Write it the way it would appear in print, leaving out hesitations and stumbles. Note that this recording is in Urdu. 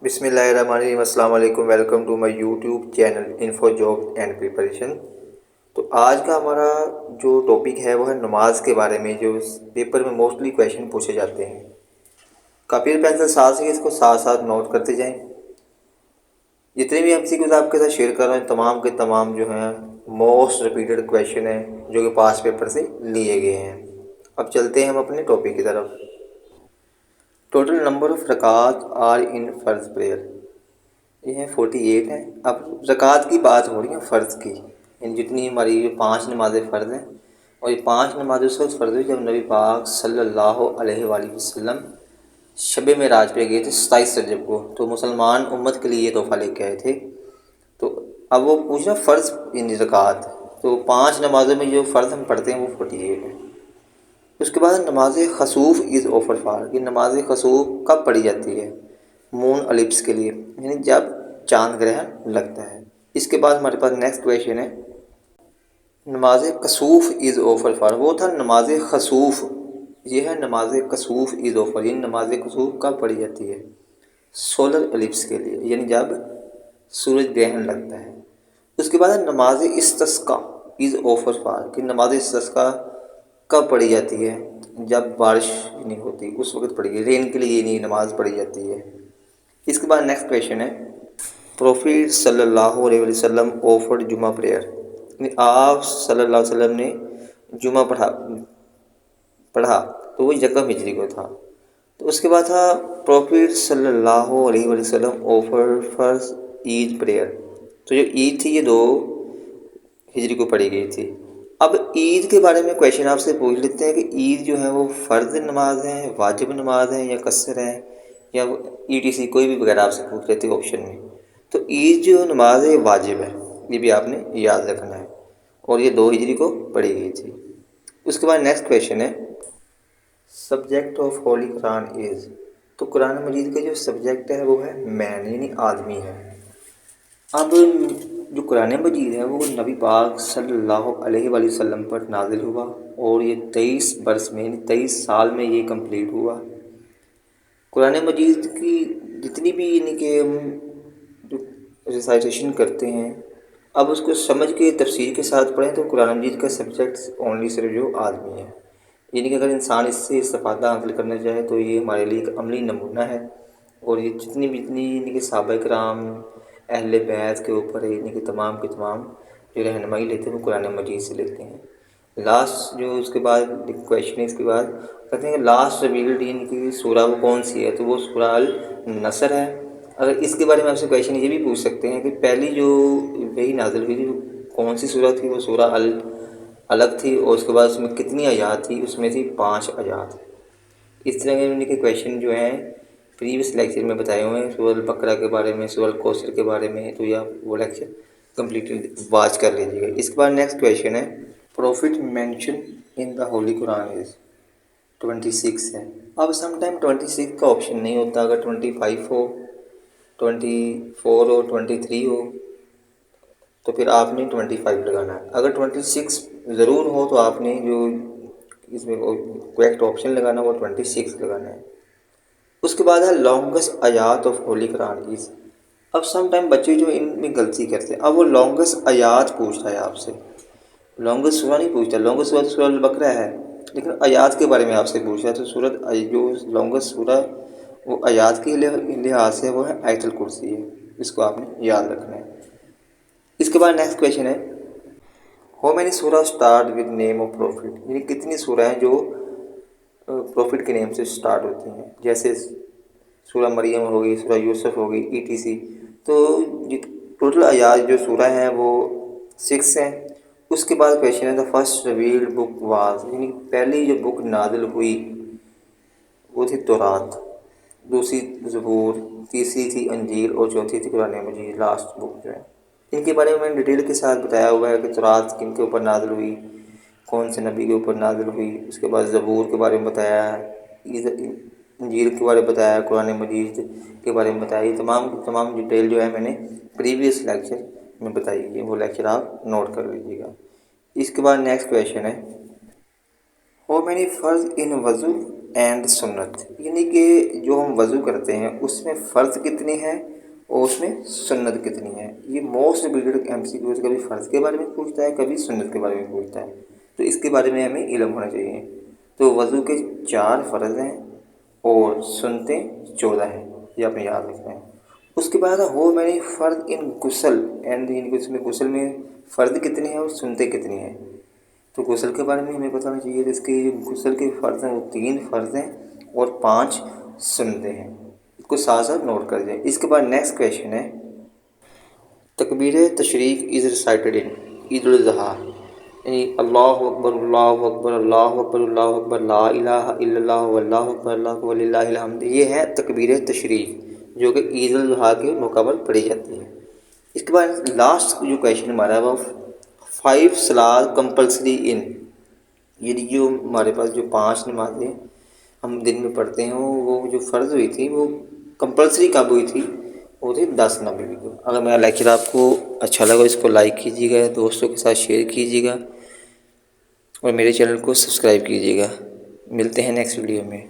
بسم اللہ الرحمن الرحیم۔ السلام علیکم، welcome to my YouTube channel info job and preparation. تو آج کا ہمارا جو ٹاپک ہے وہ ہے نماز کے بارے میں، جو پیپر میں موسٹلی کویشچن پوچھے جاتے ہیں۔ کاپی اور پینسل ساتھ سے اس کو ساتھ ساتھ نوٹ کرتے جائیں۔ جتنے بھی ایم سی کیوز آپ کے ساتھ شیئر کر رہے ہیں تمام کے تمام جو ہیں موسٹ ریپیٹڈ کویشچن ہیں جو کہ پاس پیپر سے لیے گئے ہیں۔ اب چلتے ہیں ہم اپنے ٹاپک کی طرف۔ ٹوٹل نمبر آف رکعات آر ان فرض پریئر، یہ ہے 48 ہیں۔ اب رکعات کی بات ہو رہی ہے فرض کی، یعنی جتنی ہماری 5 نمازیں فرض ہیں، اور یہ 5 نمازیں اس وقت فرض ہوئی جب نبی پاک صلی اللہ علیہ وآلہ وسلم شب معراج پہ گئے تھے 27 رجب کو، تو مسلمان امت کے لیے یہ تحفہ لے کے آئے تھے۔ تو اب وہ پوچھنا فرض یعنی رکعات، تو 5 نمازوں میں جو فرض ہم پڑھتے ہیں وہ 48 ہیں۔ اس کے بعد نماز خسوف از اوفر فار، کہ نماز خسوف کب پڑھی جاتی ہے؟ مون الیپس کے لیے، یعنی جب چاند گرہن لگتا ہے۔ اس کے بعد ہمارے پاس نیکسٹ کویشچن ہے نماز کسوف از اوفر فار، وہ تھا نماز خسوف، یہ ہے نماز کسوف از اوفر، یعنی نماز کسوف کب پڑھی جاتی ہے؟ سولر الیپس کے لیے، یعنی جب سورج گرہن لگتا ہے۔ اس کے بعد نماز استسقاء از اوفر فار، کہ نماز استسقاء کب پڑھی جاتی ہے؟ جب بارش نہیں ہوتی اس وقت پڑھی جاتی ہے، رین کے لیے یہ نہیں نماز پڑھی جاتی ہے۔ اس کے بعد نیکسٹ کویشچن ہے پروفیٹ صلی اللہ علیہ وسلم آفرڈ جمعہ پریئر، یعنی آپ صلی اللہ علیہ وسلم نے جمعہ پڑھا تو وہ یکم ہجری کو تھا۔ تو اس کے بعد تھا پروفیٹ صلی اللہ علیہ وسلم آفرڈ فرض عید پریئر، تو جو عید تھی یہ 2 ہجری کو پڑھی گئی تھی۔ اب عید کے بارے میں کویشچن آپ سے پوچھ لیتے ہیں کہ عید جو ہے وہ فرض نماز ہے، واجب نماز ہے، یا قصر ہے، یا ETC کوئی بھی وغیرہ آپ سے پوچھ لیتے ہیں آپشن میں۔ تو عید جو نماز ہے واجب ہے، یہ بھی آپ نے یاد رکھنا ہے، اور یہ 2 ہجری کو پڑھی گئی تھی۔ اس کے بعد نیکسٹ کویشچن ہے سبجیکٹ آف ہولی قرآن از، تو قرآن مجید کا جو سبجیکٹ ہے وہ ہے مین، یعنی آدمی ہے۔ اب جو قرآن مجید ہے وہ نبی پاک صلی اللہ علیہ وآلہ وسلم پر نازل ہوا، اور یہ 23 برس میں یعنی 23 سال میں یہ کمپلیٹ ہوا۔ قرآن مجید کی جتنی بھی یعنی کہ ہم جو ریسائٹیشن کرتے ہیں، اب اس کو سمجھ کے تفسیر کے ساتھ پڑھیں تو قرآن مجید کا سبجیکٹ اونلی صرف جو آدمی ہے، یعنی کہ اگر انسان اس سے استفادہ حاصل کرنا چاہے تو یہ ہمارے لیے ایک عملی نمونہ ہے۔ اور یہ جتنی یعنی کہ صحابہ کرام اہل بیت کے اوپر ہے، یعنی کہ تمام کے تمام جو رہنمائی لیتے ہیں وہ قرآن مجید سے لیتے ہیں۔ لاسٹ جو اس کے بعد کویشچن ہے، اس کے بعد کہتے ہیں کہ لاسٹ ریویلڈ یعنی کہ سورہ وہ کون سی ہے، تو وہ سورہ النصر ہے۔ اگر اس کے بارے میں آپ سے کویشچن یہ بھی پوچھ سکتے ہیں کہ پہلی جو وہی نازل ہوئی تھی وہ کون سی سورہ تھی؟ وہ سورہ الگ تھی، اور اس کے بعد اس میں کتنی آیات تھی؟ اس میں تھی 5 آیات۔ اس طرح کے کویشچن جو ہیں پریویس لیکچر میں بتائے ہوئے ہیں، سورہ البقرہ کے بارے میں، سورہ الکوثر کے بارے میں، تو یہ آپ وہ لیکچر کمپلیٹلی واچ کر لیجیے گا۔ اس کے بعد نیکسٹ کویشچن ہے پروفٹ مینشن ان دا ہولی قرآن از، 26 ہے۔ اب سم ٹائم 26 کا آپشن نہیں ہوتا، اگر 25 ہو، 24 ہو، 23 ہو تو پھر آپ نے 25 لگانا ہے۔ اگر 26 ضرور ہو تو آپ نے جو اس میں کریکٹ آپشن لگانا وہ 26 لگانا ہے۔ اس کے بعد ہے لانگسٹ آیات آف ہولی قرآن از۔ اب سم ٹائم بچے جو ان میں غلطی کرتے ہیں، اب وہ لانگسٹ آیات پوچھتا ہے آپ سے، لانگسٹ سورہ نہیں پوچھتا۔ لانگسٹ سورہ سورہ البقرہ ہے، لیکن آیات کے بارے میں آپ سے پوچھ رہا ہے، تو سورت جو لانگسٹ سورہ وہ آیات کے لحاظ سے وہ ہے آیت الکرسی ہے، اس کو آپ نے یاد رکھنا ہے۔ اس کے بعد نیکسٹ کویشچن ہے ہاؤ مینی سورہ start with name of prophet, یعنی کتنی سورہ ہیں جو پروفٹ کے نیم سے اسٹارٹ ہوتی ہیں؟ جیسے سورہ مریم ہو گئی، سورہ یوسف ہو گئی، ETC۔ تو ٹوٹل آیات جو سورہ ہیں وہ 6 ہیں۔ اس کے بعد کویشچن ہے the first revealed book was, یعنی پہلی جو بک نازل ہوئی وہ تھی تورات، دوسری زبور، تیسری تھی انجیل، اور چوتھی تھی قرآن مجید، لاسٹ بک جو ہے۔ ان کے بارے میں میں نے ڈیٹیل کے ساتھ بتایا ہوا ہے کہ تورات کن کے اوپر نازل ہوئی، کون سے نبی کے اوپر نازل ہوئی۔ اس کے بعد زبور کے بارے میں بتایا ہے، انجیل کے بارے میں بتایا ہے، قرآن مجید کے بارے میں بتایا۔ یہ تمام ڈیٹیل جو ہے میں نے پریویس لیکچر میں بتائی ہے، وہ لیکچر آپ نوٹ کر لیجیے گا۔ اس کے بعد نیکسٹ کویشچن ہے ہاؤ مینی فرض ان وضو اینڈ سنت، یعنی کہ جو ہم وضو کرتے ہیں اس میں فرض کتنے ہیں اور اس میں سنت کتنی ہے۔ یہ موسٹ ریپیٹڈ MCQ، کبھی فرض کے بارے میں پوچھتا ہے، کبھی سنت کے بارے میں پوچھتا ہے، تو اس کے بارے میں ہمیں علم ہونا چاہیے۔ تو وضو کے 4 فرض ہیں اور سنتیں 14 ہیں، یہ آپ نے یاد رکھنا ہے۔ اس کے بعد ہو مینی فرض ان غسل اینڈ، اس میں غسل میں فرض کتنے ہیں اور سنتیں کتنی ہیں۔ تو غسل کے بارے میں ہمیں بتانا چاہیے، تو اس کے غسل کے فرض ہیں وہ 3 فرض ہیں اور 5 سنتیں ہیں، اس کو ساتھ ساتھ نوٹ کر دیں۔ اس کے بعد نیکسٹ کویشچن ہے، تکبیر تشریق از ریسائٹڈ ان عید الاضحیٰ، یعنی اللہ اکبر اللہ اکبر اللہ اکبر اللہ اکبر لا الہ الا اللہ واللہ اکبر اللہ اکبر وللہ الحمد، یہ ہے تکبیر تشریق جو کہ عید الاضحیٰ کے موقع پر پڑھی جاتی ہے۔ اس کے بعد لاسٹ جو کویشچن ہمارا ہے وہ 5 صلاۃ کمپلسری ان، یعنی جو ہمارے پاس جو 5 نمازیں ہم دن میں پڑھتے ہیں وہ جو فرض ہوئی تھی وہ کمپلسری کب ہوئی تھی، وہ تھی 10 نومبر کو۔ اگر میرا لیکچر آپ کو اچھا لگا اس کو لائک کیجیے گا، دوستوں کے ساتھ شیئر کیجیے گا اور میرے چینل کو سبسکرائب کیجیے گا۔ ملتے ہیں نیکسٹ ویڈیو میں۔